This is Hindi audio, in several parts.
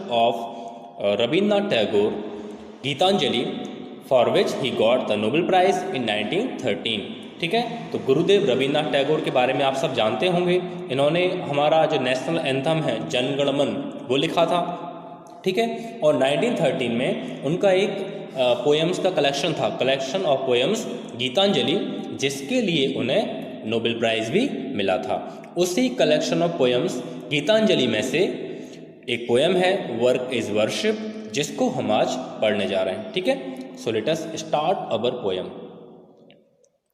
of Rabindranath Tagore, Gitanjali, for which he got the Nobel Prize in 1913. ठीक है, तो गुरुदेव रविन्द्रनाथ टैगोर के बारे में आप सब जानते होंगे। इन्होंने हमारा जो नेशनल एंथम है जन गण मन वो लिखा था। ठीक है, और 1913 में उनका एक पोएम्स का कलेक्शन था, कलेक्शन ऑफ पोएम्स गीतांजलि, जिसके लिए उन्हें नोबेल प्राइज़ भी मिला था। उसी कलेक्शन ऑफ पोएम्स गीतांजलि में से एक पोएम है वर्क इज़ वर्शिप, जिसको हम आज पढ़ने जा रहे हैं। ठीक है, सो let us start our poem.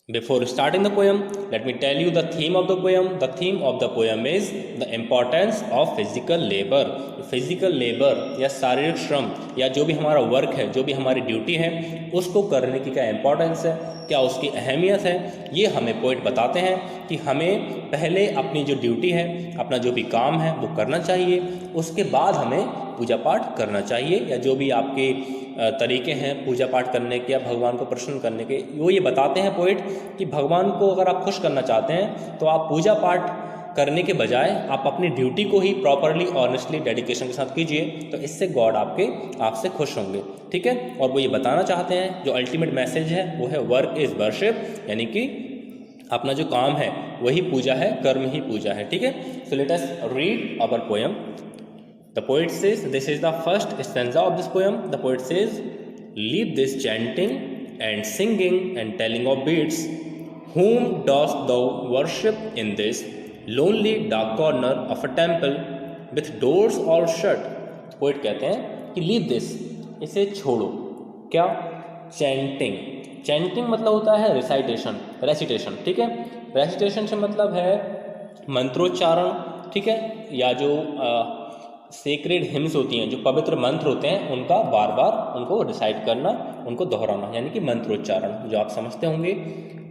Before starting the poem, let me tell you the theme of the poem. The theme of the poem is the importance of physical labor. Physical labour या शारीरिक श्रम या जो भी हमारा वर्क है, जो भी हमारी ड्यूटी है, उसको करने की क्या इम्पोर्टेंस है, क्या उसकी अहमियत है, ये हमें पोइट बताते हैं कि हमें पहले अपनी जो ड्यूटी है, अपना जो भी काम है वो करना चाहिए, उसके बाद हमें पूजा पाठ करना चाहिए, या जो भी आपके तरीके हैं पूजा पाठ करने के या भगवान को प्रसन्न करने के, वो ये बताते हैं पोइट कि भगवान को अगर आप खुश करना चाहते हैं तो आप पूजा पाठ करने के बजाय आप अपनी ड्यूटी को ही प्रॉपरली ऑनेस्टली डेडिकेशन के साथ कीजिए, तो इससे गॉड आपसे खुश होंगे। ठीक है, और वो ये बताना चाहते हैं, जो अल्टीमेट मैसेज है वो है वर्क इज़ वर्शिप, यानी कि अपना जो काम है वही पूजा है, कर्म ही पूजा है। ठीक है, सो let us read our poem. The poet says, this is the first stanza of this poem. The poet says, leave this chanting and singing and telling of beads. Whom dost thou worship in this lonely dark corner of a temple with doors all shut? Poet कहते हैं कि leave this, इसे छोड़ो। क्या? Chanting. Chanting मतलब होता है recitation, recitation। ठीक है, recitation से मतलब है मंत्रोच्चारण। ठीक है, या जो सेक्रेड हिम्स होती हैं, जो पवित्र मंत्र होते हैं, उनका बार बार उनको रिसाइट करना, उनको दोहराना, यानी कि मंत्रोच्चारण, जो आप समझते होंगे।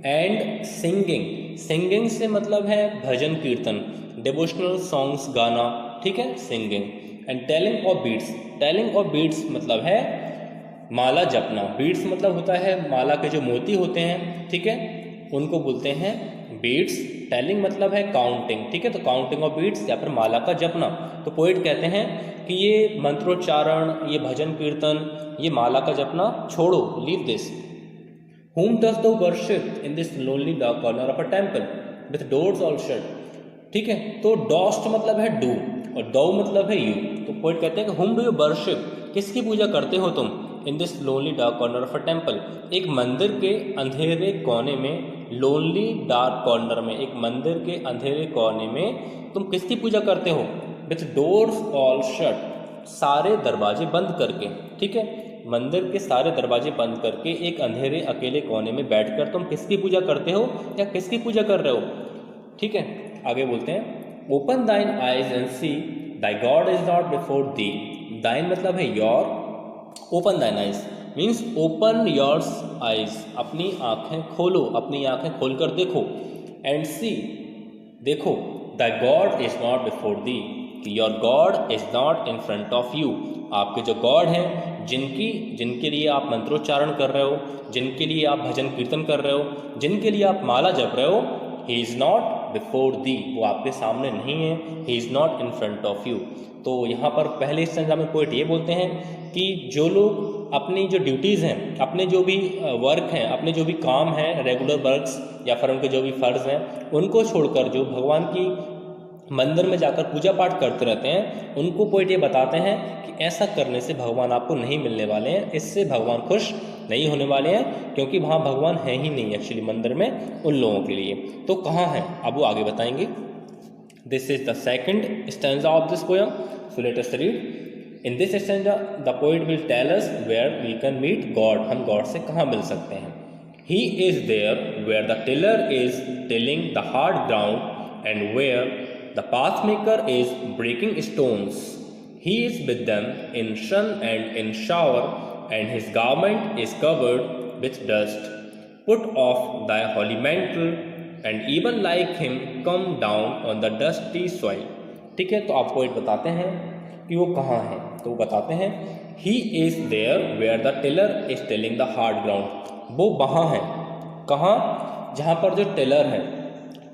एंड सिंगिंग, सिंगिंग से मतलब है भजन कीर्तन, डिवोशनल सॉन्ग्स गाना। ठीक है, singing. And telling of beats, telling of beats मतलब है माला जपना। बीट्स मतलब होता है माला के जो मोती होते हैं, ठीक है, उनको बोलते हैं बीट्स। टेलिंग मतलब है काउंटिंग। ठीक है, तो काउंटिंग ऑफ बीट्स या फिर माला का जपना। तो पोइट कहते हैं कि ये मंत्रोच्चारण, ये भजन कीर्तन, ये माला का जपना छोड़ो, leave this. Whom dost thou worship in this lonely dark corner of a temple with doors all shut? ठीक है, तो डॉस्ट मतलब है डू और दो मतलब है यू। तो पोइट कहते हैं कि whom do you worship, किसकी पूजा करते हो तुम, in this lonely dark corner of a temple, एक मंदिर के अंधेरे कोने में, लोनली डार्क कॉर्नर में, एक मंदिर के अंधेरे कोने में तुम किसकी पूजा करते हो, विथ डोर्स ऑल शट, सारे दरवाजे बंद करके। ठीक है, मंदिर के सारे दरवाजे बंद करके एक अंधेरे अकेले कोने में बैठकर तुम किसकी पूजा करते हो या किसकी पूजा कर रहे हो। ठीक है, आगे बोलते हैं, open thine eyes and see thy God is not before thee. Thine मतलब है your, open thine eyes means open yours eyes, अपनी आंखें खोलो, अपनी आंखें खोलकर देखो। एंड सी, देखो, the God is not before the, your God is not in front of you, आपके जो गॉड हैं, जिनके लिए आप मंत्रोच्चारण कर रहे हो, जिनके लिए आप भजन कीर्तन कर रहे हो, जिनके लिए आप माला जप रहे हो, ही इज़ नॉट बिफोर दी, वो आपके सामने नहीं है, he is not in front of you. तो यहाँ पर पहले स्टेंजा में पोइट ये बोलते हैं कि जो लोग अपनी जो ड्यूटीज़ हैं, अपने जो भी वर्क हैं, अपने जो भी काम हैं, रेगुलर वर्क्स या फिर उनके जो भी फ़र्ज़ हैं, उनको छोड़कर जो भगवान की मंदिर में जाकर पूजा पाठ करते रहते हैं, उनको पोइट ये बताते हैं कि ऐसा करने से भगवान आपको नहीं मिलने वाले हैं, इससे भगवान खुश नहीं होने वाले हैं, क्योंकि वहाँ भगवान है ही नहीं एक्चुअली मंदिर में उन लोगों के लिए। तो कहाँ हैं, अब वो आगे बताएंगे। This is the second stanza of this poem, so let us read. In this stanza the poet will tell us where we can meet God, हम गॉड से कहाँ मिल सकते हैं। He is there where the tiller is tilling the hard ground and where the pathmaker is breaking stones. He is with them in sun and in shower, and his garment is covered with dust. Put off thy holy mantle, and even like him come down on the dusty soil. ठीक है, तो आपको एक बताते हैं कि वो कहाँ है। तो वो बताते हैं, He is there where the tiller is tilling the hard ground. वो वहाँ है, कहाँ, जहाँ पर जो टिलर है,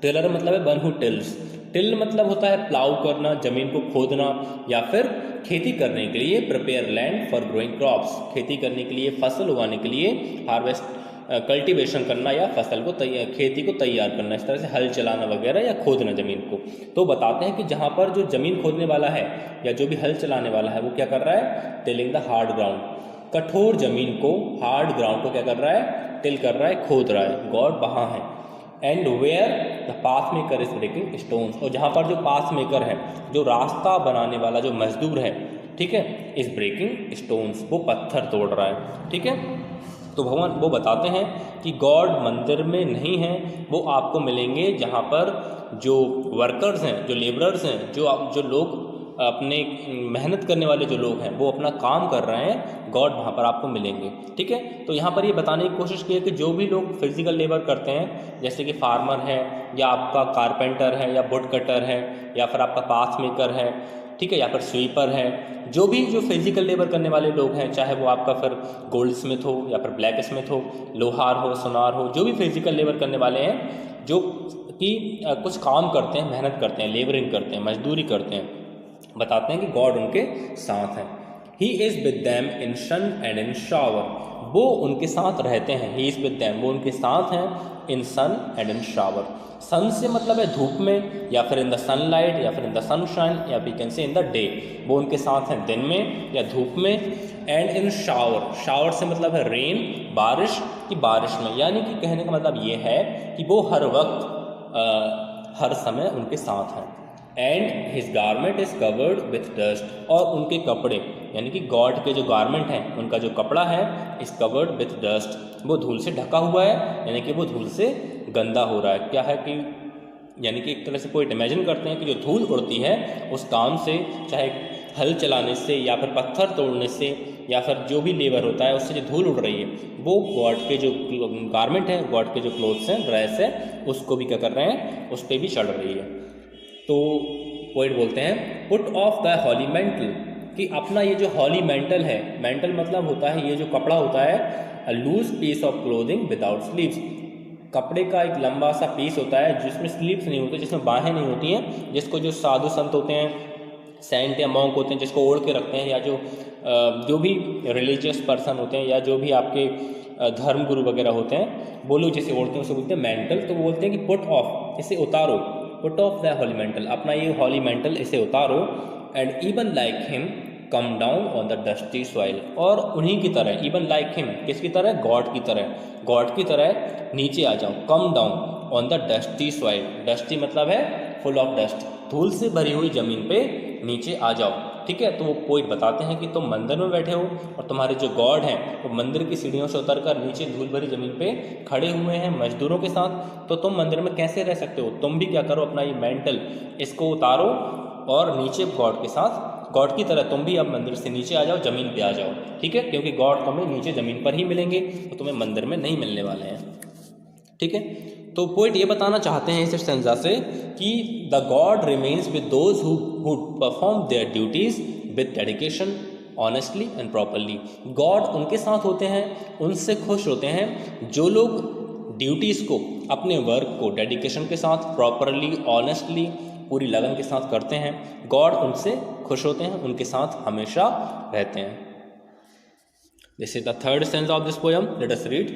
टिलर मतलब है वन हु टिल्स, टिल मतलब होता है प्लाउ करना, जमीन को खोदना, या फिर खेती करने के लिए prepare land for growing crops, खेती करने के लिए, फसल उगाने के लिए, हार्वेस्ट कल्टीवेशन करना या फसल को खेती को तैयार करना, इस तरह से हल चलाना वगैरह या खोदना ज़मीन को। तो बताते हैं कि जहाँ पर जो ज़मीन खोदने वाला है या जो भी हल चलाने वाला है वो क्या कर रहा है, टिलिंग द हार्ड ग्राउंड, कठोर ज़मीन को, हार्ड ग्राउंड को क्या कर रहा है, टिल कर रहा है, खोद रहा है। गॉड वहाँ है। And where the path maker is breaking stones, और जहाँ पर जो पाथ मेकर है, जो रास्ता बनाने वाला जो मजदूर है, ठीक है, इज ब्रेकिंग स्टोन्स, वो पत्थर तोड़ रहा है, ठीक है। तो भगवान वो बताते हैं कि गॉड मंदिर में नहीं है, वो आपको मिलेंगे जहाँ पर जो वर्कर्स हैं, जो लेबरर्स हैं, जो लोग अपने मेहनत करने वाले जो लोग हैं वो अपना काम कर रहे हैं, गॉड वहाँ पर आपको मिलेंगे, ठीक है। तो यहाँ पर ये बताने की कोशिश की है कि जो भी लोग फिजिकल लेबर करते हैं, जैसे कि फार्मर है, या आपका कारपेंटर है, या वुड कटर है, या फिर आपका पाथ मेकर है, ठीक है, या फिर स्वीपर है, जो फिजिकल लेबर करने वाले लोग हैं, चाहे वो आपका फिर गोल्ड स्मिथ हो या फिर ब्लैक स्मिथ हो, लोहार हो, सुनार हो, जो भी फिजिकल लेबर करने वाले हैं, जो कि कुछ काम करते हैं, मेहनत करते हैं, लेबरिंग करते हैं, मजदूरी करते हैं, बताते हैं कि गॉड उनके साथ है। He is with them in sun and in shower, वो उनके साथ रहते हैं। ही इज़ विद दैम, वो उनके साथ हैं, इन सन एंड इन शावर। सन से मतलब है धूप में, या फिर इन द सनलाइट, या फिर इन द सनशाइन, या we can say in the day, वो उनके साथ हैं दिन में या धूप में। एंड इन शावर, शावर से मतलब है रेन, बारिश की, बारिश में, यानी कि कहने का मतलब ये है कि वो हर वक्त हर समय उनके साथ हैं। And his garment is covered with dust, और उनके कपड़े यानी कि गॉड के जो गारमेंट हैं, उनका जो कपड़ा है, इज कवर्ड विथ डस्ट, वो धूल से ढका हुआ है, यानी कि वो धूल से गंदा हो रहा है। क्या है कि यानी कि एक तरह से कोई इमेजिन करते हैं कि जो धूल उड़ती है उस काम से, चाहे हल चलाने से या फिर पत्थर तोड़ने से या फिर जो भी लेबर होता है उससे जो धूल उड़ रही है, वो गॉड के जो गारमेंट है, गॉड के जो क्लोथ्स हैं, ड्रेस है, उसको भी क्या कर रहे हैं, उस पर भी चढ़ रही है। तो पोइट बोलते हैं put off the holy mantle, कि अपना ये जो हॉली मेंटल है, मेंटल मतलब होता है ये जो कपड़ा होता है, a loose piece of clothing without sleeves, कपड़े का एक लंबा सा पीस होता है जिसमें स्लीव्स नहीं होते, जिसमें बाहें नहीं होती हैं, जिसको जो साधु संत होते हैं, सेंट या मॉन्क होते हैं, जिसको ओढ़ के रखते हैं, या जो भी रिलीजियस पर्सन होते हैं, या जो भी आपके धर्म गुरु वगैरह होते हैं, वो लोग जिसे ओढ़ते हैं उसे बोलते हैं मेंटल। तो वो बोलते हैं कि पुट ऑफ, इसे उतारो, put off the holy mantle, अपना ये हॉली मेंटल इसे उतारो। And even like him come down on the dusty soil, और उन्हीं की तरह, इवन लाइक हिम, किसकी तरह, गॉड की तरह, गॉड की तरह नीचे आ जाओ, कम down on the dusty soil, dusty मतलब है फुल ऑफ डस्ट, धूल से भरी हुई जमीन पे नीचे आ जाओ, ठीक है। तो वो पोइट बताते हैं कि तुम मंदिर में बैठे हो और तुम्हारे जो गॉड हैं वो मंदिर की सीढ़ियों से उतरकर नीचे धूल भरी जमीन पे खड़े हुए हैं मजदूरों के साथ, तो तुम मंदिर में कैसे रह सकते हो। तुम भी क्या करो, अपना ये मेंटल इसको उतारो और नीचे गॉड के साथ, गॉड की तरह तुम भी अब मंदिर से नीचे आ जाओ, ज़मीन पे आ जाओ, ठीक है, क्योंकि गॉड तुम्हें नीचे ज़मीन पर ही मिलेंगे, तो तुम्हें मंदिर में नहीं मिलने वाले हैं, ठीक है। तो पोइट ये बताना चाहते हैं इस स्टेंजा से कि the God remains with those who perform their duties with dedication, honestly and properly. God उनके साथ होते हैं, उनसे खुश होते हैं जो लोग ड्यूटीज़ को, अपने वर्क को डेडिकेशन के साथ, प्रॉपरली, ऑनेस्टली, पूरी लगन के साथ करते हैं। गॉड उनसे खुश होते हैं, उनके साथ हमेशा रहते हैं। This is the third stanza of this poem, let us read.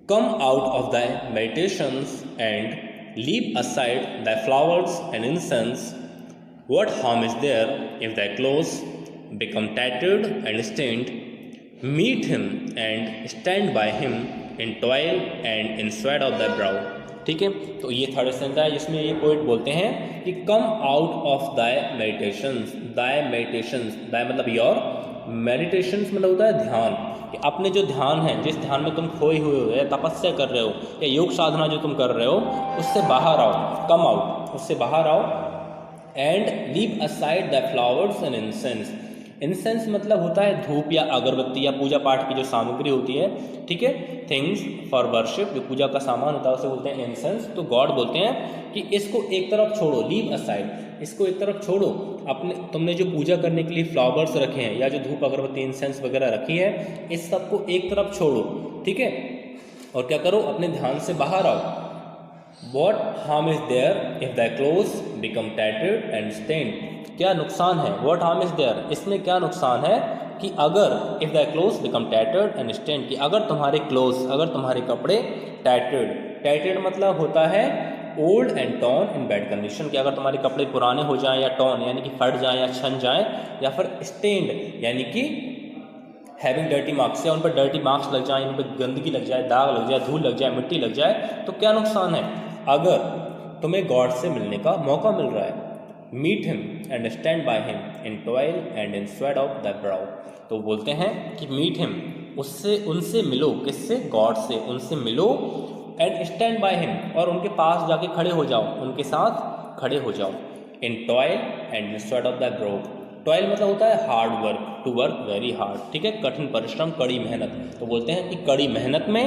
Come out of thy meditations and leave aside thy flowers and incense. What harm is there if thy clothes become tattered and stained? Meet him and stand by him in toil and in sweat of thy brow. ठीक है, तो ये थर्ड स्टेंजा है जिसमें ये पोइट बोलते हैं कि कम आउट ऑफ दाय मेडिटेशंस, दाय मेडिटेशंस, दाय मतलब योर, मेडिटेशंस मतलब होता है ध्यान, कि अपने जो ध्यान है, जिस ध्यान में तुम खोए हुए हो या तपस्या कर रहे हो या योग साधना जो तुम कर रहे हो, उससे बाहर आओ, कम आउट, उससे बाहर आओ। And leave aside the flowers and incense, incense मतलब होता है धूप या अगरबत्ती या पूजा पाठ की जो सामग्री होती है, ठीक है, थिंग्स फॉर वर्शिप, जो पूजा का सामान होता है उसे बोलते हैं इंसेंस। तो गॉड बोलते हैं कि इसको एक तरफ छोड़ो, लीव असाइड, इसको एक तरफ छोड़ो, अपने तुमने जो पूजा करने के लिए फ्लावर्स रखे हैं या जो धूप अगरबत्ती इंसेंस वगैरह रखी है, इस सब को एक तरफ छोड़ो, ठीक है, और क्या करो, अपने ध्यान से बाहर आओ, What harm is there if thy clothes become tattered and stained? क्या नुकसान है? What harm is there? इसमें क्या नुकसान है कि अगर if thy clothes become tattered and stained, कि अगर तुम्हारे clothes, अगर तुम्हारे कपड़े tattered मतलब होता है old and torn in bad condition, कि अगर तुम्हारे कपड़े पुराने हो जाएं या टॉर्न यानी कि फट जाएं या छन जाएं, या फिर स्टेन्ड यानी कि हैविंग डर्टी मार्क्स, या उन पर डर्टी मार्क्स लग जाएं, उन पर गंदगी लग जाए, दाग लग जाए, धूल लग जाए, मिट्टी लग जाए, तो क्या नुकसान है? अगर तुम्हें गॉड से मिलने का मौका मिल रहा है, meet him and stand by him in toil and in sweat of the brow, तो बोलते हैं कि मीट हिम, उससे उनसे मिलो, किससे? गॉड से, उनसे मिलो, एंड स्टैंड बाय हिम, और उनके पास जाके खड़े हो जाओ, उनके साथ खड़े हो जाओ, in toil and in sweat of the brow. Toil मतलब होता है hard work, to work very hard, ठीक है, कठिन परिश्रम, कड़ी मेहनत, तो बोलते हैं कि कड़ी मेहनत में,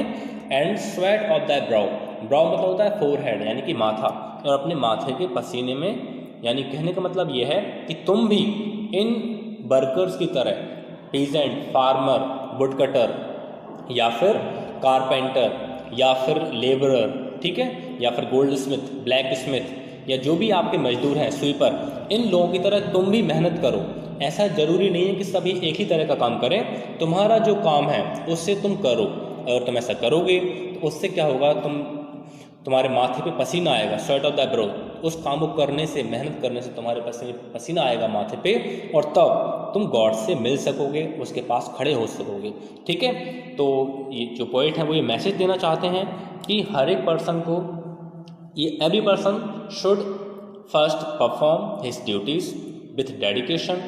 एंड स्वेट ऑफ द ब्राउ, ब्राउ मतलब होता है फोरहेड यानी कि माथा, और अपने माथे के पसीने में, यानी कहने का मतलब यह है कि तुम भी इन वर्कर्स की तरह, पीजेंट, फार्मर, वुड कटर, या फिर कारपेंटर, या फिर लेबरर, ठीक है, या फिर गोल्ड स्मिथ, ब्लैक स्मिथ, या जो भी आपके मजदूर हैं, स्वीपर, इन लोगों की तरह तुम भी मेहनत करो। ऐसा जरूरी नहीं है कि सभी एक ही तरह का काम करें, तुम्हारा जो काम है उससे तुम करो, अगर तुम ऐसा करोगे तो उससे क्या होगा, तुम्हारे माथे पे पसीना आएगा, स्वेट ऑफ द ब्रो, उस काम को करने से, मेहनत करने से तुम्हारे पसीना आएगा माथे पे, और तब तुम गॉड से मिल सकोगे, उसके पास खड़े हो सकोगे, ठीक है। तो ये जो पोइट है वो ये मैसेज देना चाहते हैं कि हर एक पर्सन को, ये every person should first perform his duties with dedication,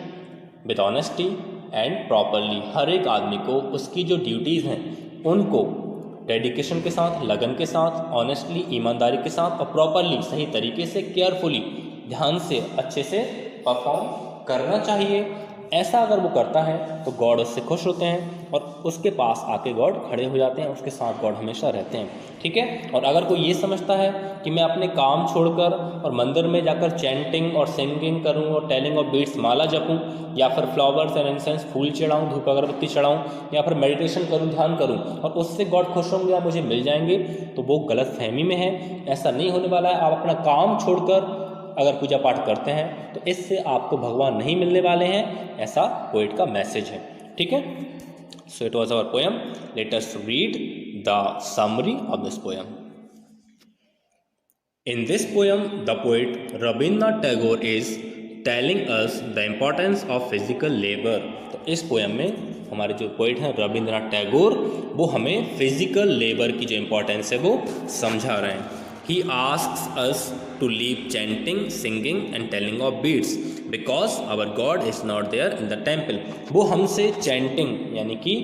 with honesty and properly. हर एक आदमी को उसकी जो ड्यूटीज़ हैं उनको डेडिकेशन के साथ, लगन के साथ, ऑनेस्टली, ईमानदारी के साथ, और प्रॉपरली, सही तरीके से, केयरफुली, ध्यान से, अच्छे से परफॉर्म करना चाहिए। ऐसा अगर वो करता है तो गॉड उससे खुश होते हैं, और उसके पास आके गॉड खड़े हो जाते हैं, उसके साथ गॉड हमेशा रहते हैं, ठीक है। और अगर कोई ये समझता है कि मैं अपने काम छोड़कर और मंदिर में जाकर चैंटिंग और सिंगिंग करूं और टेलिंग ऑफ बीट्स, माला जपूं, या फिर फ्लावर्स एंड इंसेंस, फूल चढ़ाऊं, धूप अगरबत्ती चढ़ाऊं, या फिर मेडिटेशन करूं, ध्यान करूं, और उससे गॉड खुश होंगे या मुझे मिल जाएंगे, तो वो गलत फहमी में है। ऐसा नहीं होने वाला है। आप अपना काम छोड़कर अगर पूजा पाठ करते हैं तो इससे आपको भगवान नहीं मिलने वाले हैं, ऐसा पोएट का मैसेज है, ठीक है। So it was our poem. Let us read the summary of this poem. In this poem, the poet Rabindranath Tagore is telling us the importance of physical labor। तो इस पोएम में हमारे जो पोइट हैं रविंद्रनाथ टैगोर, वो हमें फिजिकल लेबर की जो इम्पोर्टेंस है वो समझा रहे हैं। He asks us to leave chanting, singing and telling of beads because our God is not there in the temple। वो हमसे चैंटिंग यानी कि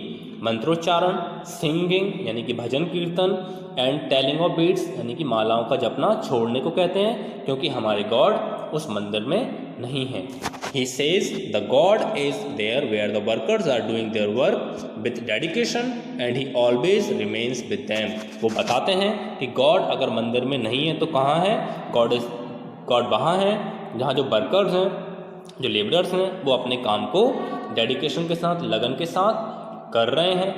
मंत्रोच्चारण, सिंगिंग यानी कि भजन कीर्तन, एंड टेलिंग ऑफ बीट्स यानी कि मालाओं का जपना छोड़ने को कहते हैं, क्योंकि हमारे गॉड उस मंदिर में नहीं है। He says the God is there where the workers are doing their work with dedication and he always remains with them। वो बताते हैं कि गॉड अगर मंदिर में नहीं है तो कहाँ है? गॉड वहाँ है जहाँ जो वर्कर्स हैं, जो लेबरर्स हैं, वो अपने काम को डेडिकेशन के साथ, लगन के साथ कर रहे हैं।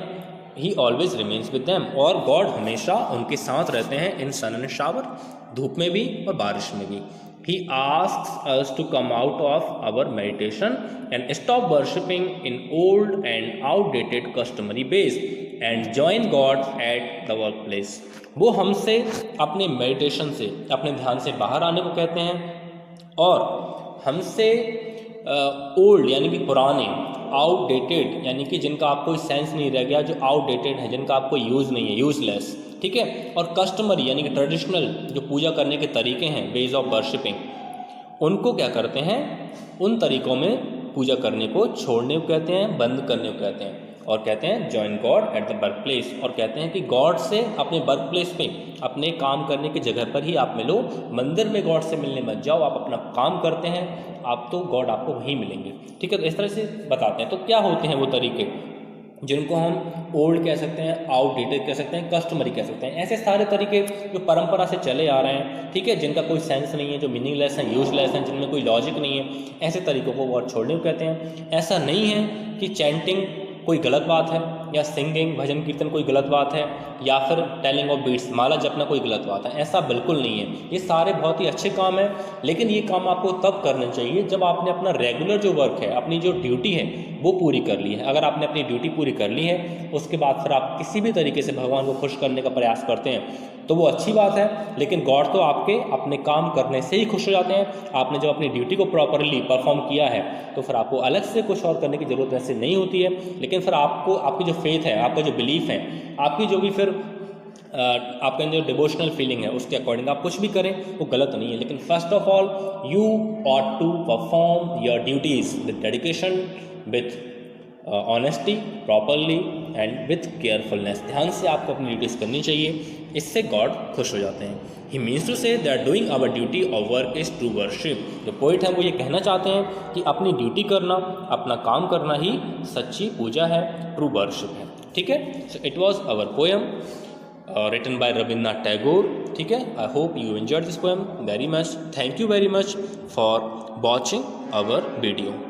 He always remains with them, और गॉड हमेशा उनके साथ रहते हैं, इन सन एंड शावर, धूप में भी और बारिश में भी। He asks us to come out of our meditation and stop worshipping in old and outdated customary ways and join God at the workplace। वो हमसे अपने मेडिटेशन से, अपने ध्यान से बाहर आने को कहते हैं, और हमसे ओल्ड यानी कि पुराने, आउटडेटेड यानी कि जिनका आपको कोई सेंस नहीं रह गया, जो आउटडेटेड है, जिनका आपको यूज़ नहीं है, यूजलेस, ठीक है, और कस्टमरी यानी कि ट्रेडिशनल जो पूजा करने के तरीके हैं, वेज ऑफ वर्शिपिंग, उनको क्या करते हैं? उन तरीक़ों में पूजा करने को छोड़ने को कहते हैं, बंद करने को कहते हैं, और कहते हैं join God at the work place, और कहते हैं कि गॉड से अपने वर्क प्लेस पे, अपने काम करने की जगह पर ही आप मिलो, मंदिर में गॉड से मिलने मत जाओ। आप अपना काम करते हैं, आप तो गॉड आपको वहीं मिलेंगे, ठीक है। तो इस तरह से बताते हैं। तो क्या होते हैं वो तरीके जिनको हम ओल्ड कह सकते हैं, आउटडेटेड कह सकते हैं, कस्टमरी कह सकते हैं? ऐसे सारे तरीके जो परंपरा से चले आ रहे हैं, ठीक है, जिनका कोई सेंस नहीं है, जो मीनिंगलेस हैं, यूजलेस हैं, जिनमें कोई लॉजिक नहीं है, ऐसे तरीकों को गॉड छोड़ने को कहते हैं। ऐसा नहीं है कि चैंटिंग कोई गलत बात है या सिंगिंग भजन कीर्तन कोई गलत बात है, या फिर टेलिंग ऑफ बीट्स माला जपना कोई गलत बात है, ऐसा बिल्कुल नहीं है। ये सारे बहुत ही अच्छे काम हैं, लेकिन ये काम आपको तब करने चाहिए जब आपने अपना रेगुलर जो वर्क है, अपनी जो ड्यूटी है वो पूरी कर ली है। अगर आपने अपनी ड्यूटी पूरी कर ली है, उसके बाद फिर आप किसी भी तरीके से भगवान को खुश करने का प्रयास करते हैं तो वो अच्छी बात है, लेकिन गॉड तो आपके अपने काम करने से ही खुश हो जाते हैं। आपने जब अपनी ड्यूटी को प्रॉपरली परफॉर्म किया है तो फिर आपको अलग से कुछ और करने की ज़रूरत वैसे नहीं होती है। लेकिन फिर आपको आपकी जो फेथ है, आपका जो बिलीफ है, आपकी जो भी फिर आपका जो डिवोशनल फीलिंग है उसके अकॉर्डिंग आप कुछ भी करें वो गलत नहीं है। लेकिन first of all you ought to perform your duties with dedication, with honesty, properly and with carefulness. ध्यान से आपको अपनी ड्यूटीज़ करनी चाहिए, इससे गॉड खुश हो जाते हैं। He means to say that doing our duty और वर्क इज़ ट्रू वर्शिप। जो पोइट हैं वो ये कहना चाहते हैं कि अपनी ड्यूटी करना, अपना काम करना ही सच्ची पूजा है, ट्रू वर्शिप है। ठीक है, so it was our poem written by Rabindranath Tagore. ठीक है, I hope you enjoyed this poem very much. Thank you very much for watching our video.